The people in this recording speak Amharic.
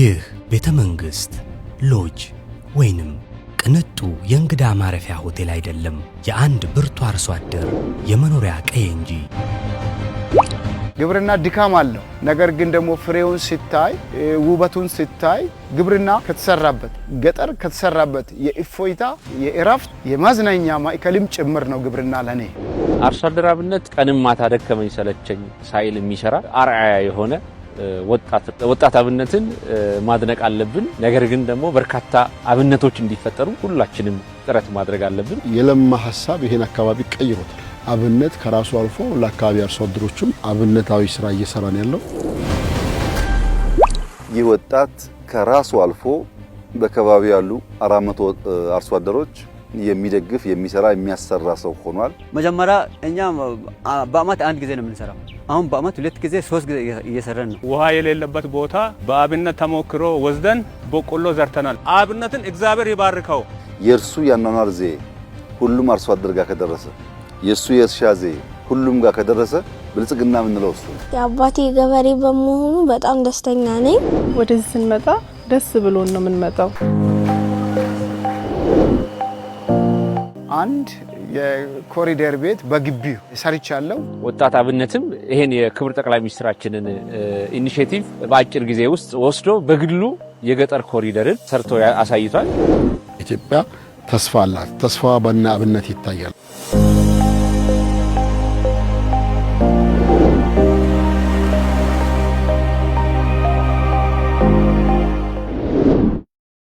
ይህ ቤተ መንግስት ሎጅ ወይንም ቅንጡ የእንግዳ ማረፊያ ሆቴል አይደለም። የአንድ ብርቱ አርሶ አደር የመኖሪያ ቀዬ እንጂ። ግብርና ድካም አለው። ነገር ግን ደግሞ ፍሬውን ሲታይ ውበቱን ሲታይ ግብርና ከተሰራበት ገጠር ከተሰራበት የኢፎይታ የእረፍት የማዝናኛ ማዕከልም ጭምር ነው ግብርና ለኔ። አርሶ አደር አብነት ቀንም ማታ ደከመኝ ሰለቸኝ ሳይል የሚሰራ አርአያ የሆነ ወጣት አብነትን ማድነቅ አለብን። ነገር ግን ደግሞ በርካታ አብነቶች እንዲፈጠሩ ሁላችንም ጥረት ማድረግ አለብን። የለማ ሐሳብ ይሄን አካባቢ ቀይሮታል። አብነት ከራሱ አልፎ ለአካባቢ አርሶ አደሮችም አብነታዊ ስራ እየሰራን ያለው ይህ ወጣት ከራሱ አልፎ በከባቢው ያሉ 400 አርሶ አደሮች የሚደግፍ የሚሰራ የሚያሰራ ሰው ሆኗል። መጀመሪያ እኛ በአመት አንድ ጊዜ ነው የምንሰራው። አሁን በአመት ሁለት ጊዜ ሶስት ጊዜ እየሰራን ነው። ውሃ የሌለበት ቦታ በአብነት ተሞክሮ ወስደን በቆሎ ዘርተናል። አብነትን እግዚአብሔር ይባርከው። የእርሱ ያኗኗር ዘዬ ሁሉም አርሶ አደር ጋር ከደረሰ የእሱ የእርሻ ዘዬ ሁሉም ጋር ከደረሰ ብልጽግና የምንለው እሱ ነው። የአባቴ ገበሬ በመሆኑ በጣም ደስተኛ ነኝ። ወደዚህ ስንመጣ ደስ ብሎን ነው የምንመጣው። አንድ የኮሪደር ቤት በግቢው ሰርቻለሁ። ወጣት አብነትም ይሄን የክብር ጠቅላይ ሚኒስትራችንን ኢኒሼቲቭ በአጭር ጊዜ ውስጥ ወስዶ በግሉ የገጠር ኮሪደርን ሰርቶ አሳይቷል። ኢትዮጵያ ተስፋ አላት። ተስፋ በእነ አብነት ይታያል።